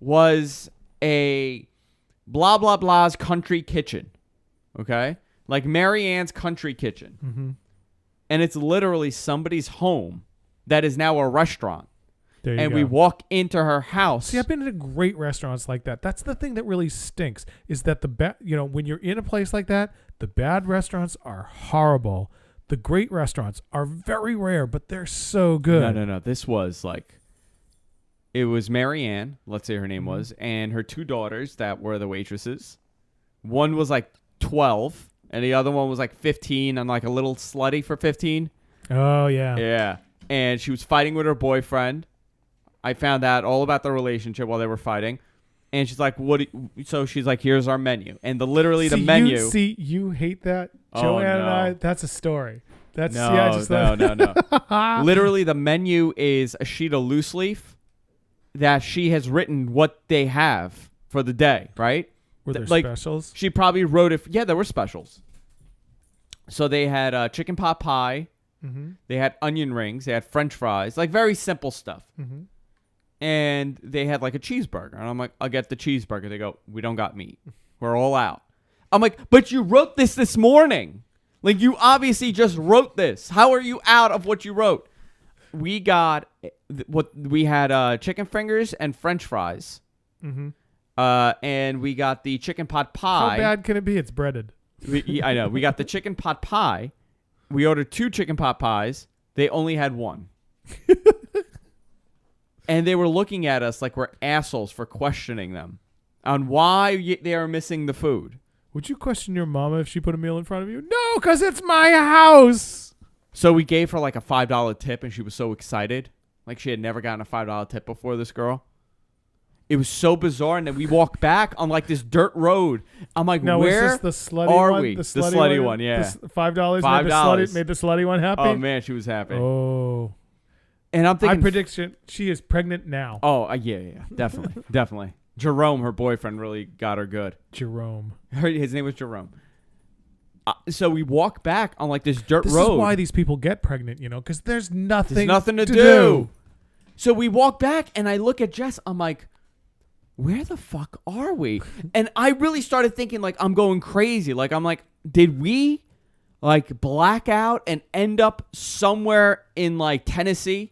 Was a blah, blah, blah's country kitchen. Okay? Like Mary Ann's country kitchen. Mm-hmm. And it's literally somebody's home that is now a restaurant. There you and go. we walk into her house. See, I've been to great restaurants like that. That's the thing that really stinks is that when you're in a place like that, the bad restaurants are horrible. The great restaurants are very rare, but they're so good. No. This was like, it was Mary Ann, let's say her name was, and her 2 daughters that were the waitresses. One was like 12, and the other one was like 15 and like a little slutty for 15. Oh, yeah. Yeah. And she was fighting with her boyfriend. I found out all about the relationship while they were fighting. And she's like, so she's like, here's our menu. And the menu. You hate that? Oh, Joanna and no. I, that's a story. That's No. Literally, the menu is a sheet of loose leaf that she has written what they have for the day, right? Were there like, specials? She probably wrote it. Yeah, there were specials. So they had chicken pot pie. Mm-hmm. They had onion rings. They had French fries. Like, very simple stuff. Mm-hmm. And they had like a cheeseburger. And I'm like, I'll get the cheeseburger. They go, we don't got meat. We're all out. I'm like, but you wrote this morning. Like, you obviously just wrote this. How are you out of what you wrote? We got we had chicken fingers and French fries. Mm-hmm. And we got the chicken pot pie. How bad can it be? It's breaded. I know. We got the chicken pot pie. We ordered 2 chicken pot pies. They only had 1. And they were looking at us like we're assholes for questioning them on why they are missing the food. Would you question your mama if she put a meal in front of you? No, because it's my house. So we gave her like a $5 tip, and she was so excited. Like, she had never gotten a $5 tip before, this girl. It was so bizarre. And then we walked back on like this dirt road. I'm like, now, where is this the slutty are one? we? The The slutty one, yeah. $5 made the slutty one happy? Oh, man, she was happy. Oh. And I'm thinking, My prediction, she is pregnant now. oh, yeah. Definitely. Definitely. Jerome, her boyfriend, really got her good. Jerome. His name was Jerome. So we walk back on like this dirt This road. is why these people get pregnant, because there's nothing to do. So we walk back, and I look at Jess. I'm like, where the fuck are we? And I really started thinking like I'm going crazy. Like, I'm like, did we like black out and end up somewhere in like Tennessee?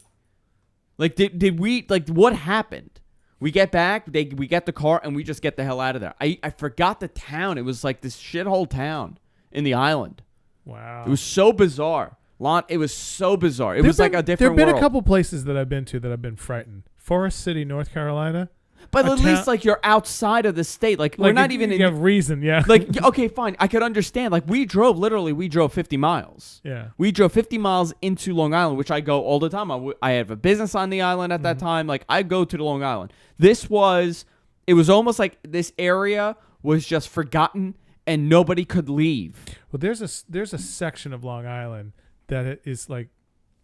Like, did we, like, what happened? We get back, we get the car, and we just get the hell out of there. I forgot the town. It was like this shithole town in the island. Wow. It was so bizarre. Lon, it was so bizarre. It was like a different world. There have been world. a couple places that I've been to that I've been frightened. Forest City, North Carolina. But at least, like, you're outside of the state. Like, we're not even in... You have reason, yeah. Like, okay, fine. I could understand. Like, we drove 50 miles. Yeah. We drove 50 miles into Long Island, which I go all the time. I have a business on the island at that time. Like, I go to the Long Island. It was almost like this area was just forgotten and nobody could leave. Well, there's a section of Long Island that is, like,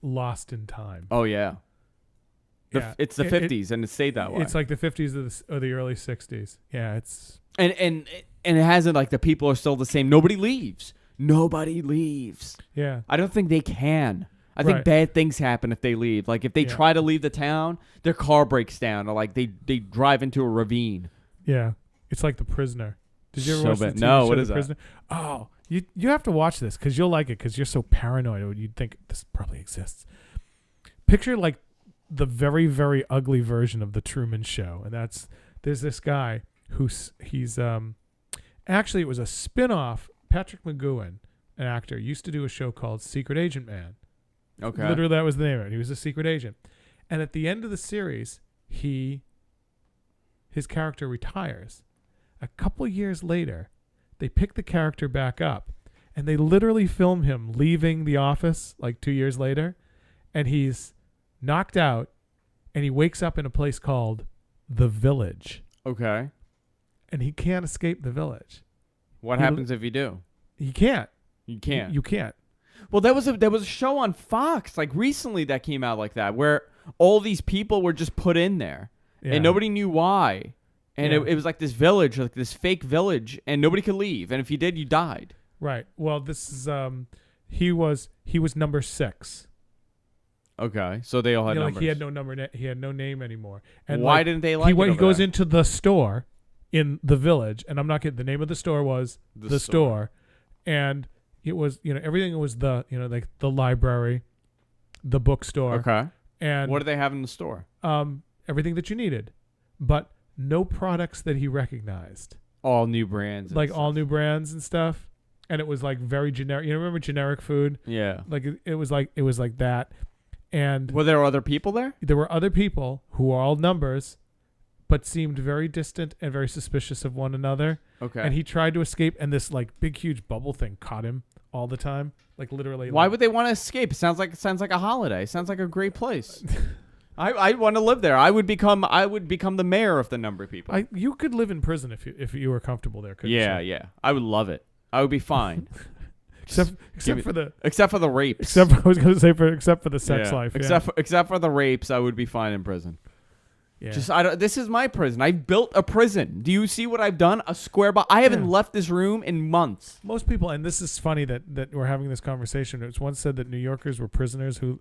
lost in time. Oh, yeah. It's the 50s, and it stayed that way. It's like the 50s or the early 60s. Yeah, it's... And it hasn't, like, the people are still the same. Nobody leaves. Yeah. I I don't think they can. I think Right. bad things happen if they leave. Like if they try to leave the town, their car breaks down, or like they drive into a ravine. Yeah. It's like The Prisoner. Did you ever So watch the bad. TV No, show what The is that? Prisoner? Oh, you have to watch this because you'll like it because you're so paranoid. Or you'd think this probably exists. Picture like the very, very ugly version of The Truman Show. And there's this guy he's actually it was a spin-off. Patrick McGowan, an actor, used to do a show called Secret Agent Man. Okay. Literally, that was the name of it. He was a secret agent. And at the end of the series, his character retires. A couple years later, they pick the character back up, and they literally film him leaving the office like 2 years later, and he's knocked out, and he wakes up in a place called The Village. Okay. And he can't escape the village. What happens if you do? He can't. You can't. You can't. Well, there was a show on Fox like recently that came out like that where all these people were just put in there Yeah. and nobody knew why. And Yeah. it was like this village, like this fake village, and nobody could leave. And if you did, you died. Right. Well, this is he was number 6. Okay, so they all had numbers. Like he had no number. He had no name anymore. And why like, didn't they like it? He goes into the store in the village, and I'm not kidding. The name of the store was the store, and it was everything was like the library, the bookstore. Okay. And what do they have in the store? Everything that you needed, but no products that he recognized. All new brands. Like all new brands and stuff. And it was like very generic. You remember generic food? Yeah. Like it was like that. And were there other people there? There were other people who were all numbers, but seemed very distant and very suspicious of one another. Okay. And he tried to escape, and this like big, huge bubble thing caught him all the time. Like literally. Why would they want to escape? It sounds like a holiday. It sounds like a great place. I want to live there. I would become the mayor of the number of people. You could live in prison if you were comfortable there. Couldn't you? Yeah. I would love it. I would be fine. except for the rapes. Except for the sex life. Except for the rapes, I would be fine in prison. Yeah. This is my prison. I built a prison. Do you see what I've done? A square box. I haven't left this room in months. Most people, and this is funny that we're having this conversation. It's once said that New Yorkers were prisoners who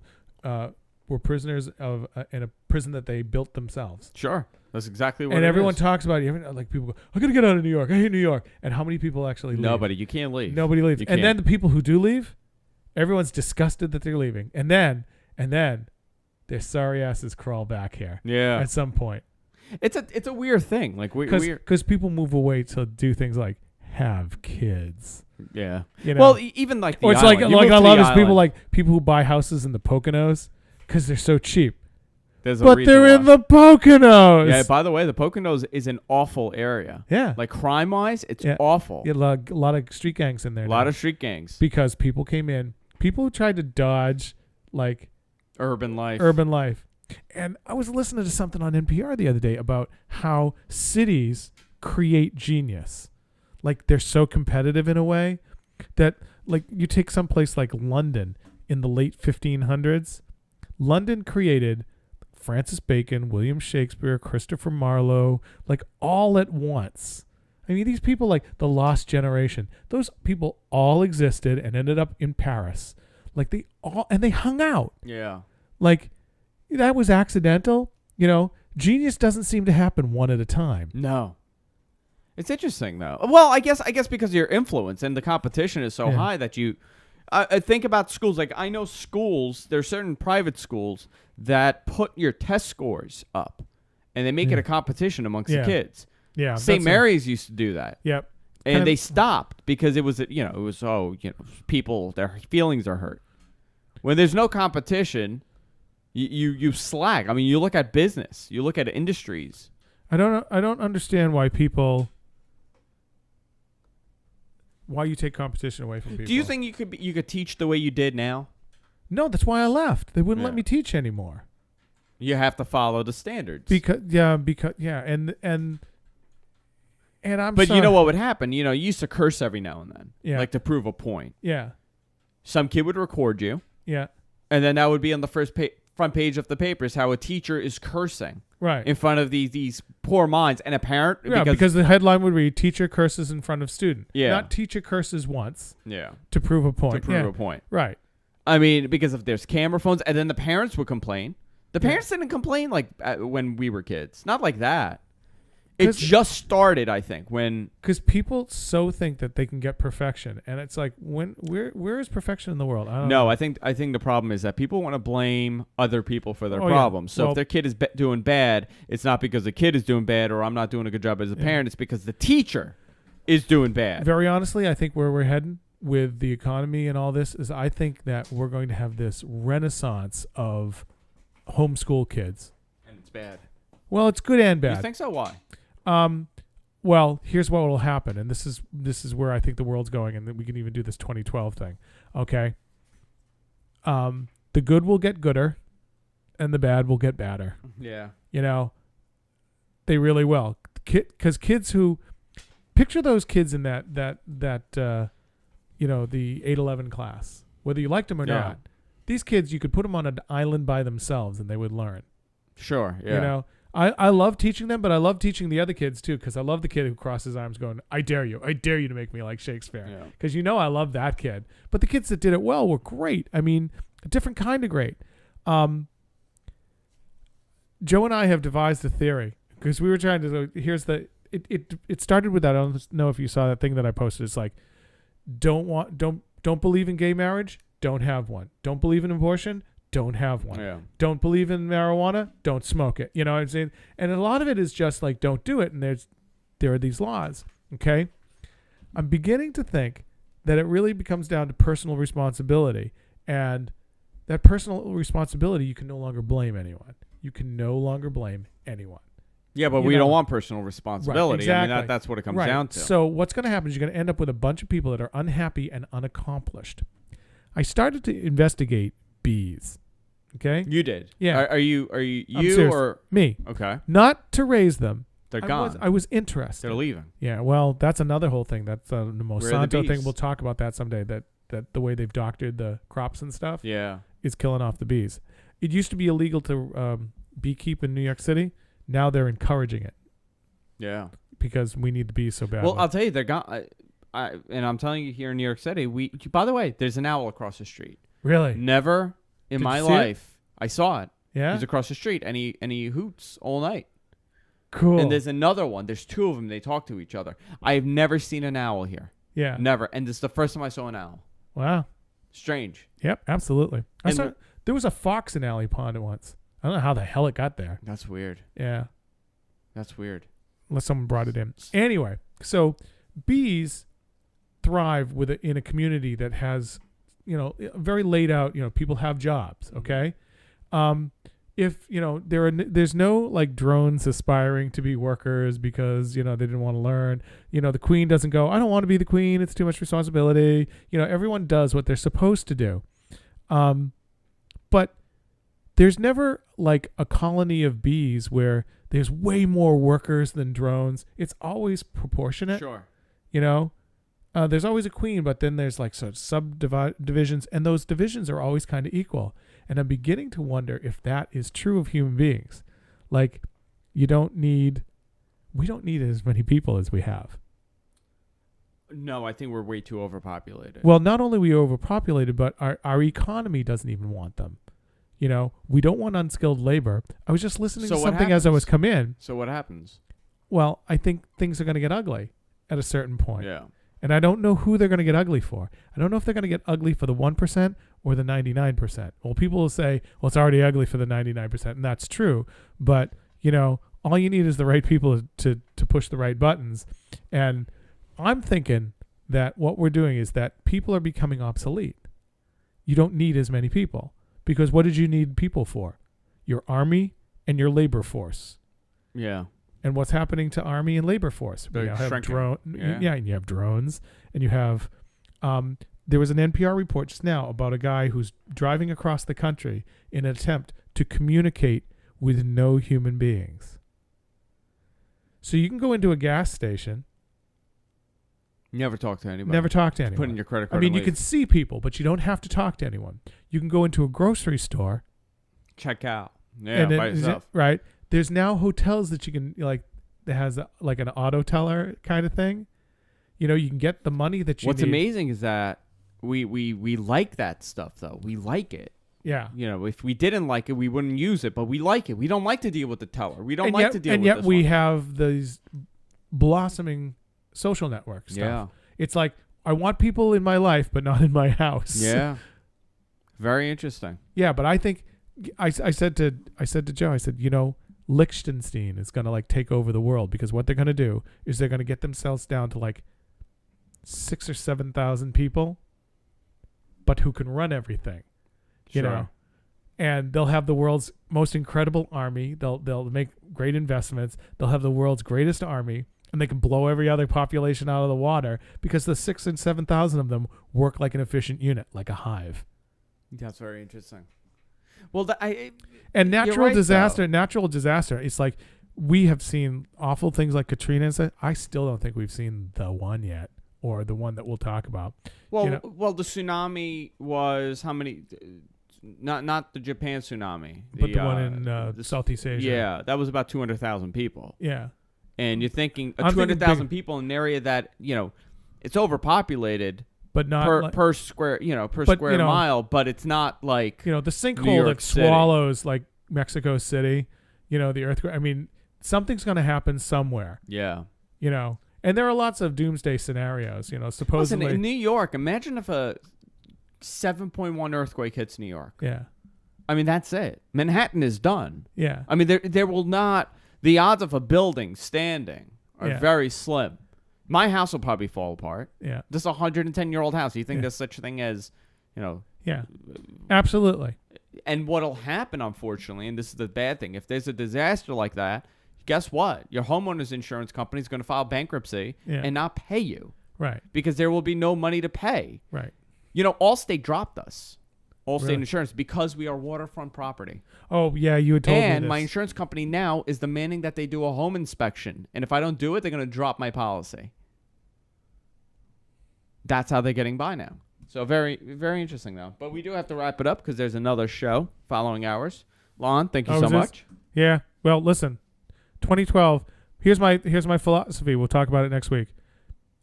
were prisoners of in a prison that they built themselves. Sure, that's exactly what. And it everyone is. talks about it. Like people go, "I gotta get out of New York. I hate New York." And how many people actually leave? Nobody. You can't leave. Nobody leaves. You And then can't. the people who do leave, everyone's disgusted that they're leaving. And then their sorry asses crawl back here. Yeah. At some point. It's a weird thing. Like because people move away to do things like have kids. Yeah. Well, even like or it's island. like I love is island. people who buy houses in the Poconos because they're so cheap. But they're in the Poconos. Yeah. By the way, the Poconos is an awful area. Yeah. Like crime wise, it's awful. Yeah, a lot of street gangs in there. A lot of street gangs. Because people came in. People who tried to dodge like urban life. And I was listening to something on NPR the other day about how cities create genius. Like they're so competitive in a way that like you take some place like London in the late 1500s. London created Francis Bacon, William Shakespeare, Christopher Marlowe, like all at once. I mean, these people like the Lost Generation, those people all existed and ended up in Paris. Like they hung out. Yeah. Like that was accidental. Genius doesn't seem to happen one at a time. No. It's interesting though. Well, I guess because of your influence and the competition is so high that you I think about schools. Like I know schools, there's certain private schools that put your test scores up and they make it a competition amongst the kids. Yeah. St. Mary's used to do that. Yep. And they stopped because it was people, their feelings are hurt. When there's no competition, you slack. I mean, you look at business, you look at industries. I don't understand why you take competition away from people. Do you think you could teach the way you did now? No, that's why I left. They wouldn't let me teach anymore. You have to follow the standards. And I'm But sorry. you know what would happen? You used to curse every now and then. Yeah. Like to prove a point. Yeah. Some kid would record you. Yeah. And then that would be on the front page of the papers how a teacher is cursing. Right. In front of these poor minds. And a parent. Yeah, because the headline would read, teacher curses in front of student. Yeah. Not teacher curses once. Yeah. To prove a point. To prove a point. Right. I mean, because if there's camera phones, and then the parents would complain. The parents didn't complain like when we were kids. Not like that. It just started, I think, when because people so think that they can get perfection, and it's like where is perfection in the world? I don't know. I think the problem is that people want to blame other people for their problems. So if their kid is doing bad, it's not because the kid is doing bad or I'm not doing a good job as a parent. It's because the teacher is doing bad. Very honestly, I think where we're heading with the economy and all this is I think that we're going to have this renaissance of homeschool kids. And it's bad. Well, it's good and bad. You think so? Why? Well, here's what will happen, and this is where I think the world's going, and that we can even do this 2012 thing. Okay. The good will get gooder, and the bad will get badder. Yeah. You know, they really will. Because kids who picture those kids in that the 811 class, whether you liked them or not. These kids, you could put them on an island by themselves, and they would learn. Sure. Yeah. You know. I love teaching them, but I love teaching the other kids too, because I love the kid who crosses his arms going, I dare you to make me like Shakespeare. Because I love that kid. But the kids that did it well were great. I mean, a different kind of great. Joe and I have devised a theory, because we were trying to, it started with that, I don't know if you saw that thing that I posted. It's like, don't believe in gay marriage, don't have one. Don't believe in abortion, don't have one. Yeah. Don't believe in marijuana, don't smoke it. You know what I'm saying? And a lot of it is just like, don't do it. And there are these laws. Okay. I'm beginning to think that it really becomes down to personal responsibility, and that personal responsibility, you can no longer blame anyone. Yeah, but we don't want personal responsibility. Right, exactly. I mean, that's what it comes down to. So what's going to happen is you're going to end up with a bunch of people that are unhappy and unaccomplished. I started to investigate bees. Okay. You did. Yeah. Are you or me? Okay. Not to raise them. They're gone. I was interested. They're leaving. Yeah. Well, that's another whole thing. That's the Monsanto thing. bees? We'll talk about that someday. That the way they've doctored the crops and stuff. Yeah. Is killing off the bees. It used to be illegal to beekeep in New York City. Now they're encouraging it. Yeah. Because we need the bees so badly. Well, I'll tell you, they're gone. And I'm telling you, here in New York City, by the way, there's an owl across the street. Really? Never in my life I saw it. Yeah. He's across the street, and he hoots all night. Cool. And there's another one. There's two of them. They talk to each other. I have never seen an owl here. Yeah. Never. And this is the first time I saw an owl. Wow. Strange. Yep, absolutely. There was a fox in Alley Pond once. I don't know how the hell it got there. That's weird. Yeah. That's weird. Unless someone brought it in. Anyway, so bees thrive in a community that has, very laid out, people have jobs, okay? If, there's no like drones aspiring to be workers because, they didn't want to learn. The queen doesn't go, I don't want to be the queen. It's too much responsibility. Everyone does what they're supposed to do. But there's never like a colony of bees where there's way more workers than drones. It's always proportionate. Sure. There's always a queen, but then there's like sort of subdivisions, and those divisions are always kind of equal. And I'm beginning to wonder if that is true of human beings. Like, we don't need as many people as we have. No, I think we're way too overpopulated. Well, not only are we overpopulated, but our economy doesn't even want them. We don't want unskilled labor. I was just listening to something as I was come in. So what happens? Well, I think things are going to get ugly at a certain point. Yeah. And I don't know who they're going to get ugly for. I don't know if they're going to get ugly for the 1% or the 99%. Well, people will say, well, it's already ugly for the 99%. And that's true. But, all you need is the right people to push the right buttons. And I'm thinking that what we're doing is that people are becoming obsolete. You don't need as many people. Because what did you need people for? Your army and your labor force. Yeah. And what's happening to army and labor force? You have and you have drones, and you have. There was an NPR report just now about a guy who's driving across the country in an attempt to communicate with no human beings. So you can go into a gas station. Never talk to anybody. Never talk to anyone. Put in your credit card. I mean, you can see people, but you don't have to talk to anyone. You can go into a grocery store. Check out. Yeah, by yourself. Right. There's now hotels that you can that has like an auto teller kind of thing. You can get the money that you need. What's amazing is that we like that stuff though. We like it. Yeah. You know, if we didn't like it, we wouldn't use it, but we like it. We don't like to deal with the teller. We don't and like yet, to deal and with yet this we one. have these blossoming social network stuff. Yeah. It's like, I want people in my life, but not in my house. Yeah. Very interesting. Yeah, but I think I said to Joe, I said, you know, Liechtenstein is going to like take over the world, because what they're going to do is they're going to get themselves down to like 6,000 or 7,000 people, but who can run everything, you know, and they'll have the world's most incredible army. They'll make great investments. They'll have the world's greatest army, and they can blow every other population out of the water because the 6,000 and 7,000 of them work like an efficient unit, like a hive. That's very interesting. Well, Natural right, disaster. It's like, we have seen awful things like Katrina and stuff. I still don't think we've seen the one yet, or the one that we'll talk about. Well, you know? well, the tsunami was how many? Not the Japan tsunami, But the one in Southeast Asia. Yeah, that was about 200,000 people. Yeah. And you're thinking 200,000 people in an area that, you know, it's overpopulated, but not per square, square mile, but it's not like, you know, the sinkhole that swallows like Mexico City, you know, the earthquake. I mean, something's going to happen somewhere. Yeah. You know, and there are lots of doomsday scenarios, you know, supposedly. Listen, in New York, imagine if a 7.1 earthquake hits New York. Yeah. I mean, that's it. Manhattan is done. Yeah. I mean, there will not, the odds of a building standing are very slim. My house will probably fall apart. Yeah. This is a 110-year-old house. You think there's such a thing as, you know. Yeah. Absolutely. And what'll happen, unfortunately, and this is the bad thing, if there's a disaster like that, guess what? Your homeowner's insurance company is going to file bankruptcy and not pay you. Right. Because there will be no money to pay. Right. You know, Allstate dropped us. Allstate Really? Insurance, because we are waterfront property. Oh, yeah, you had told me this. And my insurance company now is demanding that they do a home inspection. And if I don't do it, they're going to drop my policy. That's how they're getting by now. So very, very interesting, though. But we do have to wrap it up because there's another show following ours. Lon, thank you so much. Yeah. Well, listen, 2012. Here's my philosophy. We'll talk about it next week.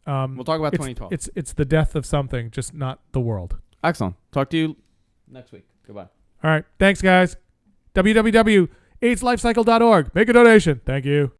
We'll talk about 2012. It's the death of something, just not the world. Excellent. Talk to you next week. Goodbye. All right. Thanks, guys. www.aidslifecycle.org. Make a donation. Thank you.